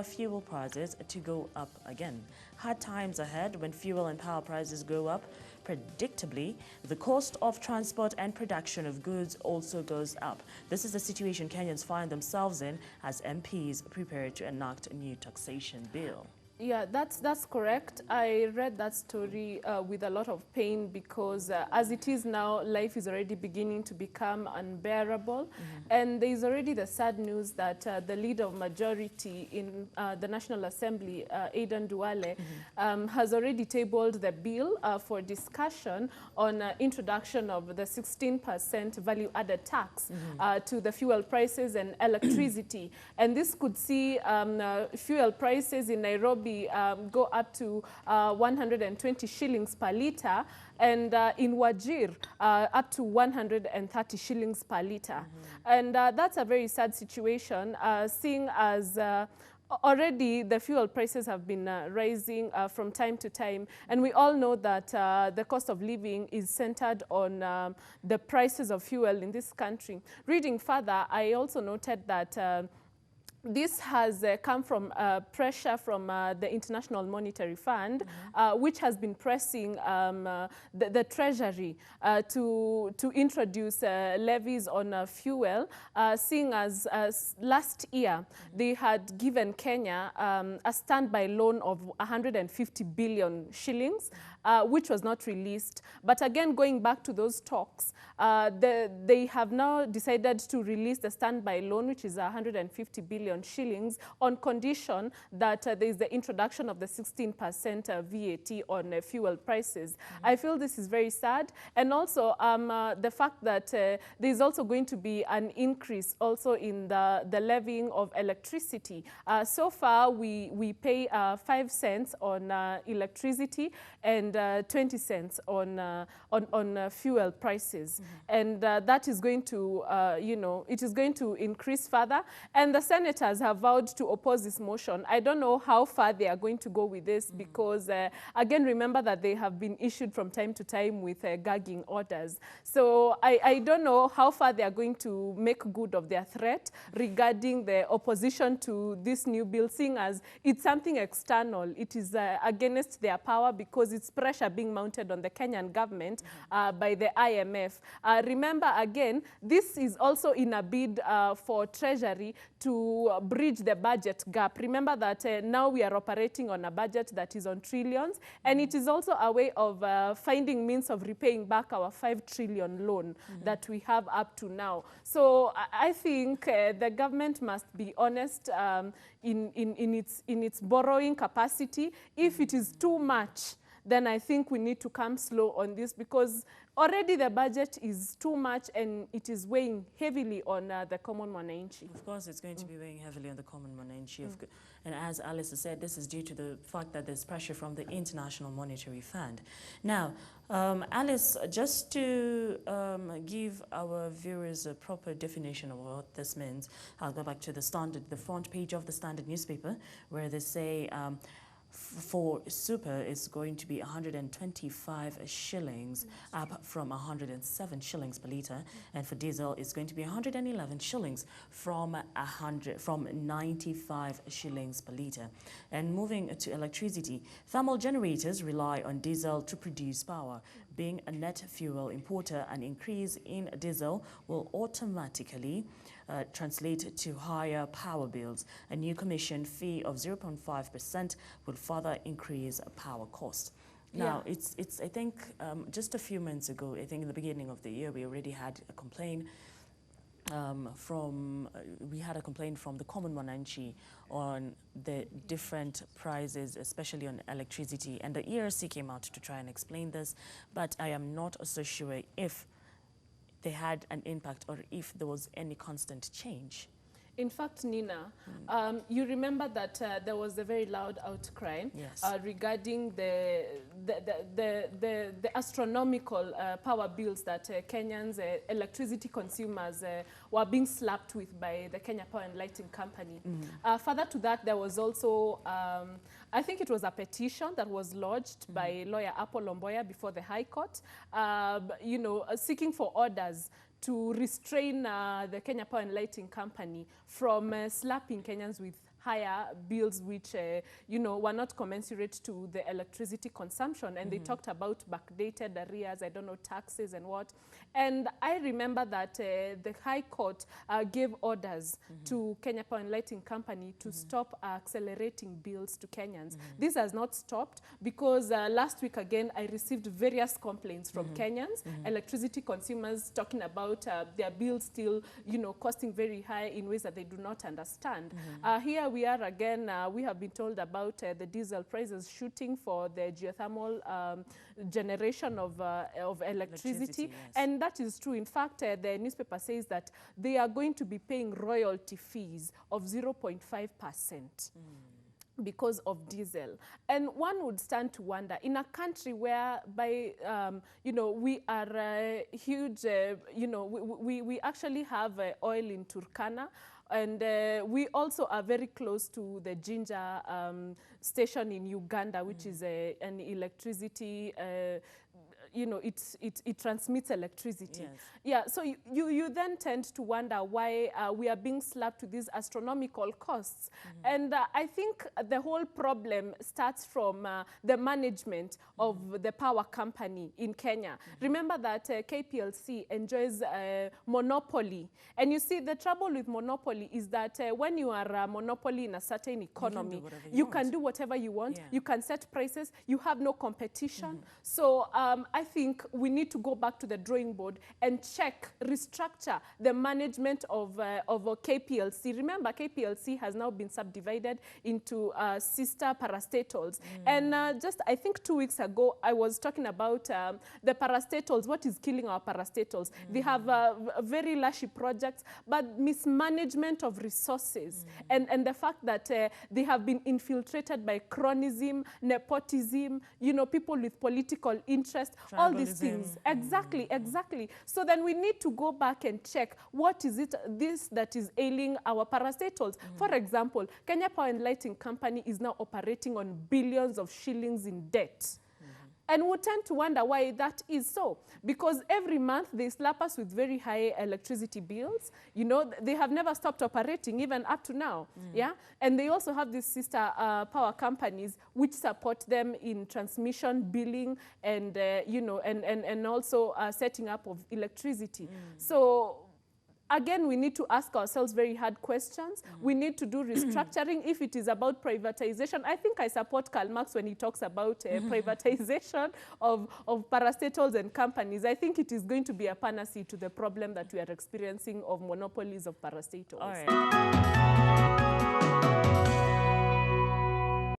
for fuel prices to go up again. Hard times ahead when fuel and power prices go up. Predictably, the cost of transport and production of goods also goes up. This is the situation Kenyans find themselves in as MPs prepare to enact a new taxation bill. Yeah, that's correct. I read that story with a lot of pain because as it is now, life is already beginning to become unbearable. And there is already the sad news that the leader of majority in the National Assembly, Aden Duale, has already tabled the bill for discussion on introduction of the 16% value-added tax to the fuel prices and electricity. And this could see fuel prices in Nairobi go up to 120 shillings per litre, and in Wajir up to 130 shillings per litre. And that's a very sad situation, seeing as already the fuel prices have been rising from time to time, and we all know that the cost of living is centered on the prices of fuel in this country. Reading further, I also noted that this has come from pressure from the International Monetary Fund, which has been pressing the Treasury to introduce levies on fuel, seeing as last year they had given Kenya a standby loan of 150 billion shillings, which was not released. But again, going back to those talks, they have now decided to release the standby loan, which is 150 billion shillings, on condition that there is the introduction of the 16% VAT on fuel prices. I feel this is very sad. And also the fact that there is also going to be an increase also in the levying of electricity. So far, we pay 5 cents on electricity and 20 cents on fuel prices. And that is going to, it is going to increase further. And the senators have vowed to oppose this motion. I don't know how far they are going to go with this because, again, remember that they have been issued from time to time with gagging orders. So I don't know how far they are going to make good of their threat regarding the opposition to this new bill, seeing as it's something external. It is against their power because it's pressure being mounted on the Kenyan government by the IMF. Remember, again, this is also in a bid for Treasury to bridge the budget gap. Remember that now we are operating on a budget that is on trillions, and it is also a way of finding means of repaying back our 5 trillion loan that we have up to now. So I think the government must be honest in its borrowing capacity. If it is too much, then I think we need to come slow on this because already the budget is too much and it is weighing heavily on the common mwananchi. Of course, it's going to be weighing heavily on the common mwananchi. And as Alice has said, this is due to the fact that there's pressure from the International Monetary Fund. Now, Alice, just to give our viewers a proper definition of what this means, I'll go back to the Standard, the front page of the Standard newspaper, where they say for super is going to be 125 shillings, up from 107 shillings per litre, and for diesel it's going to be 111 shillings from 95 shillings per litre. And moving to electricity, thermal generators rely on diesel to produce power. Being a net fuel importer, an increase in diesel will automatically translate to higher power bills. A new commission fee of 0.5% will further increase power costs. Now, it's I think just a few months ago, I think in the beginning of the year, we already had a complaint from the common mwananchi on the different prices, especially on electricity, and the ERC came out to try and explain this, but I am not so sure if they had an impact or if there was any constant change. In fact, Nina, you remember that there was a very loud outcry regarding the astronomical power bills that Kenyans electricity consumers were being slapped with by the Kenya Power and Lighting Company. Further to that, there was also, I think it was a petition that was lodged by lawyer Apple Lomboya before the High Court, seeking for orders to restrain the Kenya Power and Lighting Company from slapping Kenyans with higher bills which, you know, were not commensurate to the electricity consumption. And they talked about backdated arrears, I don't know, taxes and what. And I remember that the High Court gave orders to Kenya Power and Lighting Company to stop accelerating bills to Kenyans. This has not stopped because last week again I received various complaints from Kenyans, electricity consumers talking about their bills still, you know, costing very high in ways that they do not understand. Here we are again, we have been told about the diesel prices shooting for the geothermal generation of electricity. Yes. And that is true. In fact, the newspaper says that they are going to be paying royalty fees of 0.5%. Because of diesel. And one would stand to wonder, in a country where by, you know, we are huge, you know, we actually have oil in Turkana, and we also are very close to the Ginger station in Uganda, which is an electricity, you know, it transmits electricity. Yes. Yeah, so you then tend to wonder why we are being slapped with these astronomical costs. And I think the whole problem starts from the management of the power company in Kenya. Remember that KPLC enjoys monopoly. And you see, the trouble with monopoly is that when you are a monopoly in a certain economy, you can do whatever you want. Yeah. You can set prices. You have no competition. So I think we need to go back to the drawing board and check, restructure the management of KPLC. Remember, KPLC has now been subdivided into sister parastatals. And just, I think 2 weeks ago, I was talking about the parastatals, what is killing our parastatals. They have very lashy projects, but mismanagement of resources and the fact that they have been infiltrated by cronyism, nepotism, you know, people with political interest, all these things. Exactly, exactly. So then we need to go back and check what is it that is ailing our parastatals. For example, Kenya Power and Lighting Company is now operating on billions of shillings in debt. And we tend to wonder why that is so. Because every month they slap us with very high electricity bills. You know, they have never stopped operating, even up to now. Yeah? And they also have these sister power companies which support them in transmission, billing, and, you know, and also setting up of electricity. So again, we need to ask ourselves very hard questions. We need to do restructuring. If it is about privatization, I think I support Karl Marx when he talks about privatization of parastatals and companies. I think it is going to be a panacea to the problem that we are experiencing of monopolies of parastatals. All right.